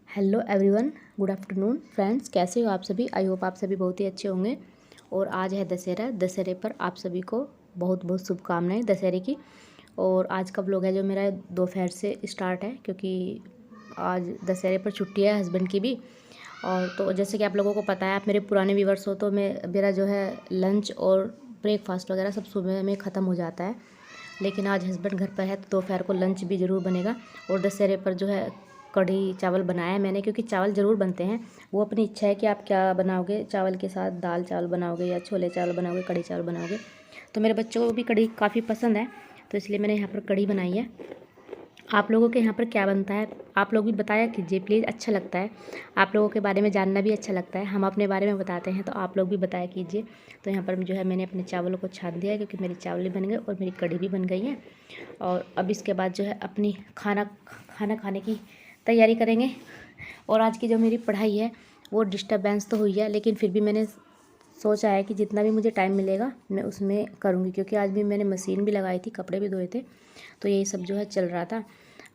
Hello everyone, good afternoon friends. कैसे हो आप सभी? आई होप आप सभी बहुत ही अच्छे होंगे। और आज है दशहरा। दशहरे पर आप सभी को बहुत बहुत शुभकामनाएं दशहरे की। और आज का व्लॉग है जो मेरा दोपहर से स्टार्ट है, क्योंकि आज दशहरे पर छुट्टी है हस्बैंड की भी। और तो जैसे कि आप लोगों को पता है, आप मेरे पुराने व्यूवर्स हो, तो मेरा जो है लंच और ब्रेकफास्ट वगैरह सब सुबह में ख़त्म हो जाता है। लेकिन आज हस्बैंड घर पर है तो दोपहर को लंच भी ज़रूर बनेगा। और दशहरे पर जो है कढ़ी चावल बनाया है मैंने, क्योंकि चावल ज़रूर बनते हैं। वो अपनी इच्छा है कि आप क्या बनाओगे चावल के साथ, दाल चावल बनाओगे या छोले चावल बनाओगे, कढ़ी चावल बनाओगे। तो मेरे बच्चों को भी कढ़ी काफ़ी पसंद है, तो इसलिए मैंने यहाँ पर कढ़ी बनाई है। आप लोगों के यहाँ पर क्या बनता है आप लोग भी बताया कीजिए प्लीज़, अच्छा लगता है। आप लोगों के बारे में जानना भी अच्छा लगता है, हम अपने बारे में बताते हैं तो आप लोग भी बताया कीजिए। तो यहाँ पर जो है मैंने अपने चावलों को छान दिया है, क्योंकि मेरे चावल भी बन गए और मेरी कढ़ी भी बन गई है। और अब इसके बाद जो है अपनी खाना खाने की तैयारी करेंगे। और आज की जो मेरी पढ़ाई है वो डिस्टर्बेंस तो हुई है, लेकिन फिर भी मैंने सोचा है कि जितना भी मुझे टाइम मिलेगा मैं उसमें करूँगी, क्योंकि आज भी मैंने मशीन भी लगाई थी, कपड़े भी धोए थे, तो यही सब जो है चल रहा था।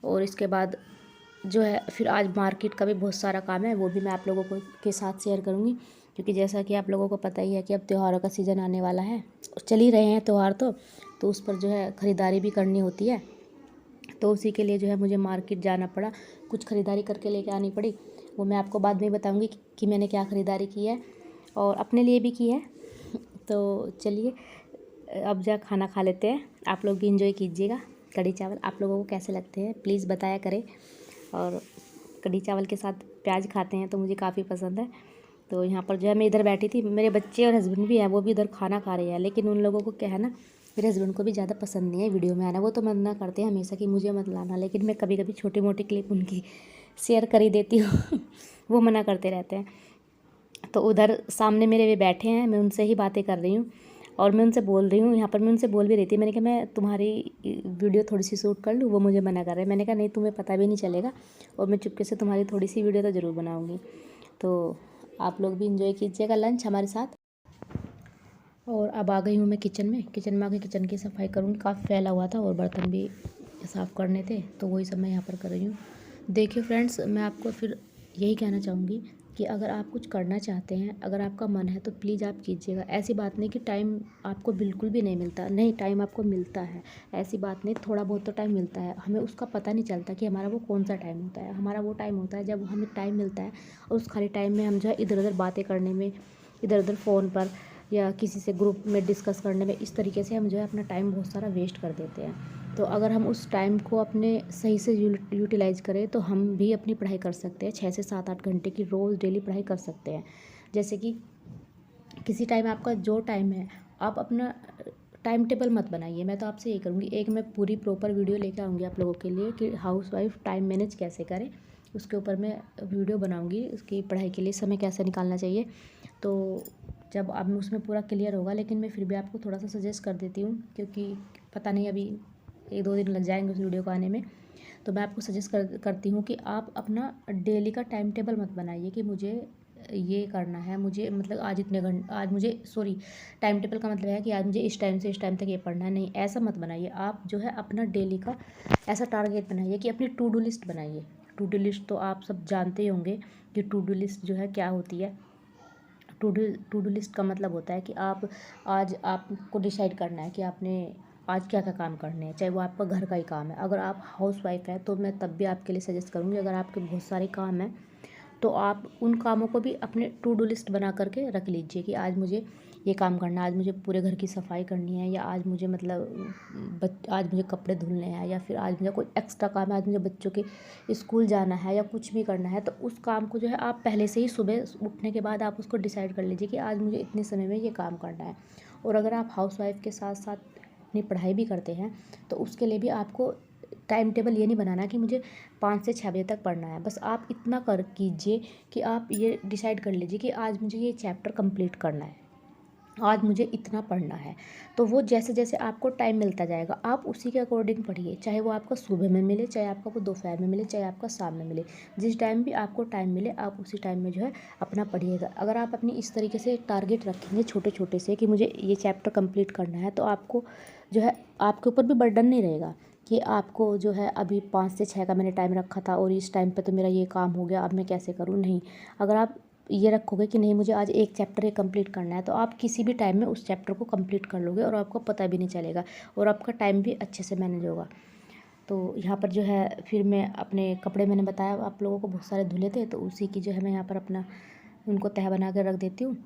और इसके बाद जो है फिर आज मार्केट का भी बहुत सारा काम है, वो भी मैं आप लोगों को के साथ शेयर करूँगी। क्योंकि जैसा कि आप लोगों को पता ही है कि अब त्योहारों का सीज़न आने वाला है और चल ही रहे हैं त्यौहार, तो उस पर जो है ख़रीदारी भी करनी होती है। तो उसी के लिए जो है मुझे मार्केट जाना पड़ा, कुछ ख़रीदारी करके लेके आनी पड़ी। वो मैं आपको बाद में बताऊंगी कि मैंने क्या ख़रीदारी की है और अपने लिए भी की है। तो चलिए अब जा खाना खा लेते हैं। आप लोग भी इंजॉय कीजिएगा। कढ़ी चावल आप लोगों को कैसे लगते हैं प्लीज़ बताया करें। और कढ़ी चावल के साथ प्याज खाते हैं तो मुझे काफ़ी पसंद है। तो यहाँ पर जो है मैं इधर बैठी थी, मेरे बच्चे और हस्बैंड भी हैं, वो भी इधर खाना खा रहे हैं। लेकिन उन लोगों को क्या है ना, मेरे हस्बैंड को भी ज़्यादा पसंद नहीं है वीडियो में आना। वो तो मना करते हैं हमेशा कि मुझे मत लाना, लेकिन मैं कभी कभी छोटी मोटी क्लिप उनकी शेयर कर ही देती हूँ वो मना करते रहते हैं। तो उधर सामने मेरे वे बैठे हैं, मैं उनसे ही बातें कर रही हूँ और मैं उनसे बोल रही हूँ। यहाँ पर मैं उनसे बोल भी रही थी, मैंने कहा मैं तुम्हारी वीडियो थोड़ी सी शूट कर लूँ। वो मुझे मना कर रहे हैं। मैंने कहा नहीं, तुम्हें पता भी नहीं चलेगा और मैं चुपके से तुम्हारी थोड़ी सी वीडियो तो ज़रूर बनाऊँगी। तो आप लोग भी इंजॉय कीजिएगा लंच हमारे साथ। और अब आ गई हूँ मैं किचन में आके किचन की सफाई करूँगी। काफ़ी फैला हुआ था और बर्तन भी साफ़ करने थे, तो वही सब मैं यहाँ पर कर रही हूँ। देखिए फ्रेंड्स, मैं आपको फिर यही कहना चाहूँगी कि अगर आप कुछ करना चाहते हैं, अगर आपका मन है तो प्लीज़ आप कीजिएगा। ऐसी बात नहीं कि टाइम आपको बिल्कुल भी नहीं मिलता, नहीं, टाइम आपको मिलता है। ऐसी बात नहीं, थोड़ा बहुत तो टाइम मिलता है, हमें उसका पता नहीं चलता कि हमारा वो कौन सा टाइम होता है। हमारा वो टाइम होता है जब हमें टाइम मिलता है और उस खाली टाइम में हम जो है इधर उधर बातें करने में, इधर उधर फ़ोन पर या किसी से ग्रुप में डिस्कस करने में, इस तरीके से हम जो है अपना टाइम बहुत सारा वेस्ट कर देते हैं। तो अगर हम उस टाइम को अपने सही से यूटिलाइज़ करें तो हम भी अपनी पढ़ाई कर सकते हैं। 6 से 7-8 घंटे की रोज़ डेली पढ़ाई कर सकते हैं। जैसे कि किसी टाइम आपका जो टाइम है, आप अपना टाइम टेबल मत बनाइए। मैं तो आपसे यही करूँगी, एक मैं पूरी प्रॉपर वीडियो लेकर आऊँगी आप लोगों के लिए कि हाउसवाइफ टाइम मैनेज कैसे करें। उसके ऊपर मैं वीडियो बनाऊँगी, उसकी पढ़ाई के लिए समय कैसे निकालना चाहिए। तो जब अब उसमें पूरा क्लियर होगा, लेकिन मैं फिर भी आपको थोड़ा सा सजेस्ट कर देती हूँ, क्योंकि पता नहीं अभी 1-2 दिन लग जाएंगे उस वीडियो को आने में। तो मैं आपको सजेस्ट करती हूँ कि आप अपना डेली का टाइम टेबल मत बनाइए कि मुझे ये करना है, मुझे मतलब आज इतने घंटे, आज मुझे सॉरी, टाइम टेबल का मतलब है कि आज मुझे इस टाइम से इस टाइम तक ये पढ़ना है। नहीं, ऐसा मत बनाइए। आप जो है अपना डेली का ऐसा टारगेट बनाइए कि अपनी टू डू लिस्ट बनाइए। टू डू लिस्ट तो आप सब जानते ही होंगे कि टू डू लिस्ट जो है क्या होती है। टू डू लिस्ट का मतलब होता है कि आप आज आपको डिसाइड करना है कि आपने आज क्या क्या काम करने हैं, चाहे वो आपका घर का ही काम है। अगर आप हाउस वाइफ है तो मैं तब भी आपके लिए सजेस्ट करूँगी, अगर आपके बहुत सारे काम हैं तो आप उन कामों को भी अपने टू डू लिस्ट बना करके रख लीजिए कि आज मुझे ये काम करना है, आज मुझे पूरे घर की सफाई करनी है, या आज मुझे मतलब आज मुझे कपड़े धुलने हैं, या फिर आज मुझे कोई एक्स्ट्रा काम है, आज मुझे बच्चों के स्कूल जाना है या कुछ भी करना है। तो उस काम को जो है आप पहले से ही सुबह उठने के बाद आप उसको डिसाइड कर लीजिए कि आज मुझे इतने समय में ये काम करना है। और अगर आप हाउस वाइफ के साथ साथ अपनी पढ़ाई भी करते हैं तो उसके लिए भी आपको टाइम टेबल ये नहीं बनाना कि मुझे 5 से 6 बजे तक पढ़ना है। बस आप इतना कर कीजिए कि आप ये डिसाइड कर लीजिए कि आज मुझे ये चैप्टर कंप्लीट करना है, आज मुझे इतना पढ़ना है। तो वो जैसे जैसे आपको टाइम मिलता जाएगा आप उसी के अकॉर्डिंग पढ़िए, चाहे वो आपका सुबह में मिले, चाहे आपका वो दोपहर में मिले, चाहे आपका शाम में मिले। जिस टाइम भी आपको टाइम मिले आप उसी टाइम में जो है अपना पढ़िएगा। अगर आप अपनी इस तरीके से टारगेट रखेंगे छोटे छोटे से कि मुझे ये चैप्टर कंप्लीट करना है, तो आपको जो है आपके ऊपर भी बर्डन नहीं रहेगा। कि आपको जो है अभी 5 से 6 का मैंने टाइम रखा था और इस टाइम पे तो मेरा ये काम हो गया, अब मैं कैसे करूँ। नहीं, अगर आप ये रखोगे कि नहीं मुझे आज एक चैप्टर ये कंप्लीट करना है, तो आप किसी भी टाइम में उस चैप्टर को कंप्लीट कर लोगे और आपको पता भी नहीं चलेगा और आपका टाइम भी अच्छे से मैनेज होगा। तो यहाँ पर जो है फिर मैं अपने कपड़े, मैंने बताया आप लोगों को बहुत सारे धुले थे, तो उसी की जो है मैं यहाँ पर अपना उनको तह बना कर रख देती हूँ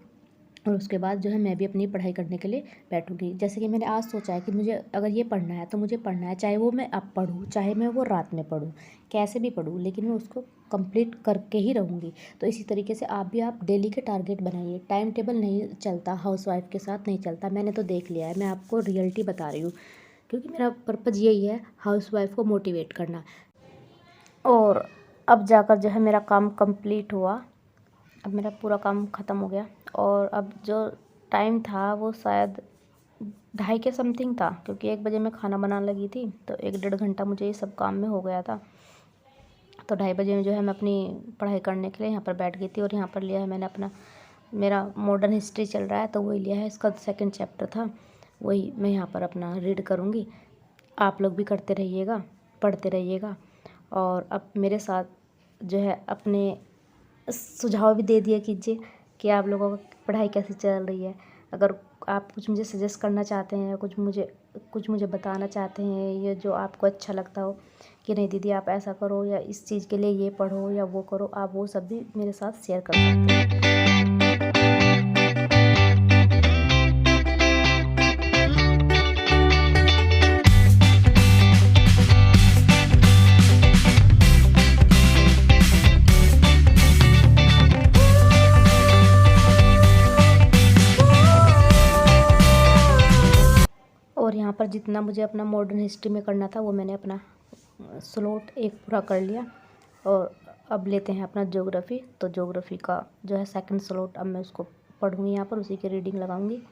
और उसके बाद जो है मैं भी अपनी पढ़ाई करने के लिए बैठूँगी। जैसे कि मैंने आज सोचा है कि मुझे अगर ये पढ़ना है तो मुझे पढ़ना है, चाहे वो मैं अब पढूँ, चाहे मैं वो रात में पढूँ, कैसे भी पढूँ, लेकिन मैं उसको कंप्लीट करके ही रहूँगी। तो इसी तरीके से आप डेली के टारगेट बनाइए। टाइम टेबल नहीं चलता, हाउसवाइफ के साथ नहीं चलता, मैंने तो देख लिया है, मैं आपको रियलिटी बता रही हूँ, क्योंकि मेरा पर्पज़ यही है हाउसवाइफ को मोटिवेट करना। और अब जाकर जो है मेरा काम कंप्लीट हुआ, अब मेरा पूरा काम ख़त्म हो गया और अब जो टाइम था वो शायद 2:30 के समथिंग था, क्योंकि 1 बजे मैं खाना बनाने लगी थी, तो 1 डेढ़ घंटा मुझे ये सब काम में हो गया था। तो 2:30 बजे में जो है मैं अपनी पढ़ाई करने के लिए यहाँ पर बैठ गई थी और यहाँ पर लिया है मैंने अपना, मेरा मॉडर्न हिस्ट्री चल रहा है तो वही लिया है, इसका 2nd चैप्टर था, वही मैं यहाँ पर अपना रीड करूँगी। आप लोग भी करते रहिएगा, पढ़ते रहिएगा और अब मेरे साथ जो है अपने सुझाव भी दे दिया कीजिए कि आप लोगों की पढ़ाई कैसे चल रही है। अगर आप कुछ मुझे सजेस्ट करना चाहते हैं, कुछ मुझे बताना चाहते हैं, ये जो आपको अच्छा लगता हो कि नहीं दीदी आप ऐसा करो या इस चीज़ के लिए ये पढ़ो या वो करो, आप वो सब भी मेरे साथ शेयर कर सकते हैं। और यहाँ पर जितना मुझे अपना मॉडर्न हिस्ट्री में करना था वो मैंने अपना स्लॉट एक पूरा कर लिया और अब लेते हैं अपना ज्योग्राफ़ी। तो ज्योग्राफ़ी का जो है 2nd स्लॉट अब मैं उसको पढ़ूँगी, यहाँ पर उसी की रीडिंग लगाऊँगी।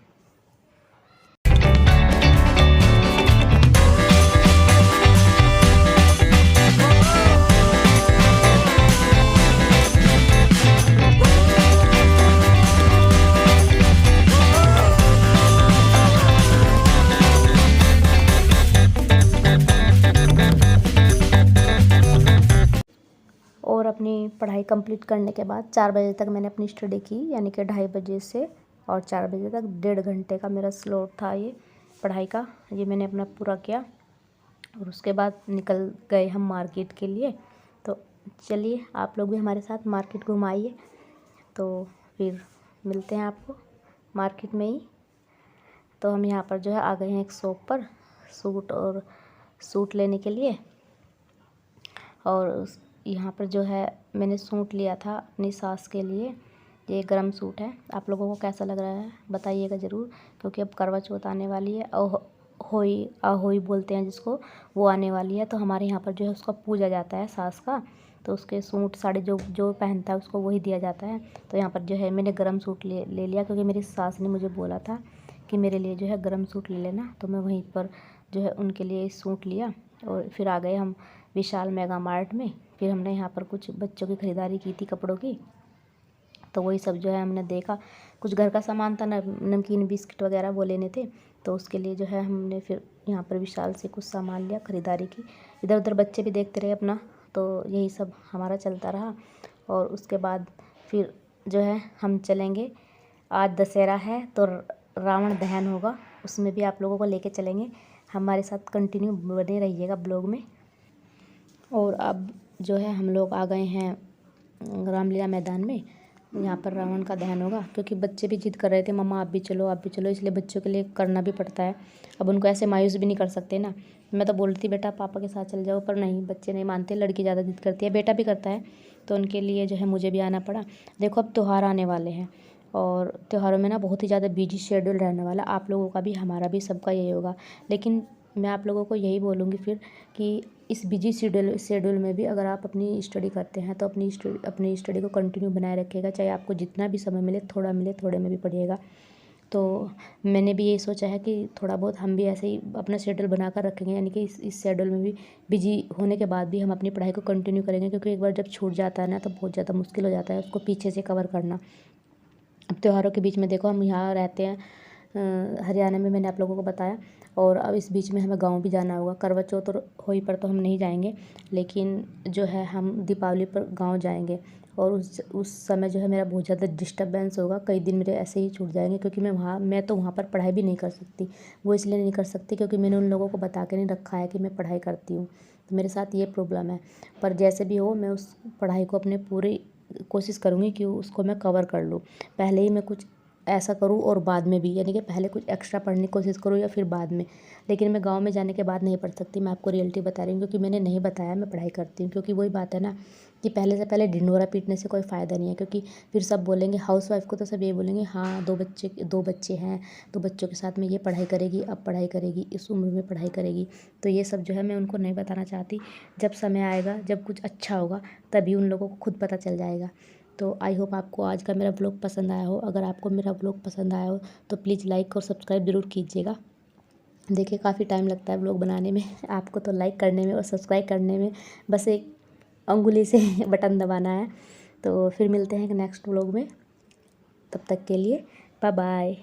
और अपनी पढ़ाई कंप्लीट करने के बाद 4 बजे तक मैंने अपनी स्टडी की, यानी कि 2:30 बजे से और 4 बजे तक 1.5 घंटे का मेरा स्लॉट था ये पढ़ाई का, ये मैंने अपना पूरा किया और उसके बाद निकल गए हम मार्केट के लिए। तो चलिए आप लोग भी हमारे साथ मार्केट घुमाइए, तो फिर मिलते हैं आपको मार्केट में ही। तो हम यहाँ पर जो है आ गए हैं एक शॉप पर सूट लेने के लिए और यहाँ पर जो है मैंने सूट लिया था अपनी सास के लिए। ये गरम सूट है, आप लोगों को कैसा लग रहा है बताइएगा ज़रूर, क्योंकि अब करवा चौथ आने वाली है और अहोई बोलते हैं जिसको, वो आने वाली है। तो हमारे यहाँ पर जो है उसका पूजा जाता है सास का, तो उसके सूट साड़ी जो पहनता है उसको वही दिया जाता है। तो यहाँ पर जो है मैंने गरम सूट ले लिया, क्योंकि मेरी सास ने मुझे बोला था कि मेरे लिए जो है गरम सूट ले लेना, तो मैं वहीं पर जो है उनके लिए सूट लिया और फिर आ गए हम विशाल मेगा मार्ट में। फिर हमने यहाँ पर कुछ बच्चों की ख़रीदारी की थी कपड़ों की, तो वही सब जो है हमने देखा, कुछ घर का सामान था, नमकीन बिस्किट वगैरह वो लेने थे, तो उसके लिए जो है हमने फिर यहाँ पर विशाल से कुछ सामान लिया, ख़रीदारी की। इधर उधर बच्चे भी देखते रहे अपना, तो यही सब हमारा चलता रहा। और उसके बाद फिर जो है हम चलेंगे, आज दशहरा है तो रावण दहन होगा, उसमें भी आप लोगों को लेके चलेंगे, हमारे साथ कंटिन्यू बने रहिएगा ब्लॉग में। और अब जो है हम लोग आ गए हैं रामलीला मैदान में, यहाँ पर रावण का दहन होगा, क्योंकि बच्चे भी जिद कर रहे थे मम्मा आप भी चलो आप भी चलो, इसलिए बच्चों के लिए करना भी पड़ता है। अब उनको ऐसे मायूस भी नहीं कर सकते ना, मैं तो बोलती बेटा पापा के साथ चल जाओ, पर नहीं, बच्चे नहीं मानते, लड़की ज़्यादा जिद करती है, बेटा भी करता है, तो उनके लिए जो है मुझे भी आना पड़ा। देखो अब त्यौहार आने वाले हैं और त्योहारों में ना बहुत ही ज़्यादा बिजी शेड्यूल रहने वाला, आप लोगों का भी हमारा भी सबका यही होगा। लेकिन मैं आप लोगों को यही बोलूँगी फिर कि इस बिजी शेड्यूल में भी अगर आप अपनी स्टडी करते हैं तो अपनी स्टडी को कंटिन्यू बनाए रखिएगा, चाहे आपको जितना भी समय मिले, थोड़ा मिले, थोड़े में भी पढ़िएगा। तो मैंने भी यही सोचा है कि थोड़ा बहुत हम भी ऐसे ही अपना शेड्यूल बनाकर रखेंगे, यानी कि इस शेड्यूल में भी बिजी होने के बाद भी हम अपनी पढ़ाई को कंटिन्यू करेंगे, क्योंकि एक बार जब छूट जाता है ना तो बहुत ज़्यादा मुश्किल हो जाता है उसको पीछे से कवर करना। अब त्योहारों के बीच में देखो हम यहाँ रहते हैं हरियाणा में मैंने आप लोगों को बताया। और अब इस बीच में हमें गाँव भी जाना होगा। करवा चौथ और होली पर तो हम नहीं जाएंगे, लेकिन जो है हम दीपावली पर गाँव जाएंगे। और उस समय जो है मेरा बहुत ज़्यादा डिस्टर्बेंस होगा, कई दिन मेरे ऐसे ही छूट जाएंगे, क्योंकि मैं तो वहाँ पर पढ़ाई भी नहीं कर सकती। वो इसलिए नहीं कर सकती क्योंकि मैंने उन लोगों को बता के नहीं रखा है कि मैं पढ़ाई करती हूँ, तो मेरे साथ ये प्रॉब्लम है। पर जैसे भी हो मैं उस पढ़ाई को अपने पूरी कोशिश करूँगी कि उसको मैं कवर कर लूँ। पहले ही मैं कुछ ऐसा करूँ और बाद में भी, यानी कि पहले कुछ एक्स्ट्रा पढ़ने की कोशिश करूँ या फिर बाद में। लेकिन मैं गाँव में जाने के बाद नहीं पढ़ सकती, मैं आपको रियलिटी बता रही हूँ, क्योंकि मैंने नहीं बताया मैं पढ़ाई करती हूँ। क्योंकि वही बात है ना कि पहले से पहले ढिंढोरा पीटने से कोई फ़ायदा नहीं है, क्योंकि फिर सब बोलेंगे, हाउसवाइफ को तो सब ये बोलेंगे, हाँ 2 बच्चे हैं, 2 बच्चों के साथ में ये पढ़ाई करेगी, अब पढ़ाई करेगी, इस उम्र में पढ़ाई करेगी। तो ये सब जो है मैं उनको नहीं बताना चाहती। जब समय आएगा, जब कुछ अच्छा होगा, तभी उन लोगों को खुद पता चल जाएगा। तो आई होप आपको आज का मेरा व्लॉग पसंद आया हो। अगर आपको मेरा व्लॉग पसंद आया हो तो प्लीज़ लाइक और सब्सक्राइब ज़रूर कीजिएगा। देखिए काफ़ी टाइम लगता है व्लॉग बनाने में, आपको तो लाइक करने में और सब्सक्राइब करने में बस एक अंगुली से बटन दबाना है। तो फिर मिलते हैं नेक्स्ट व्लॉग में, तब तक के लिए बाय बाय।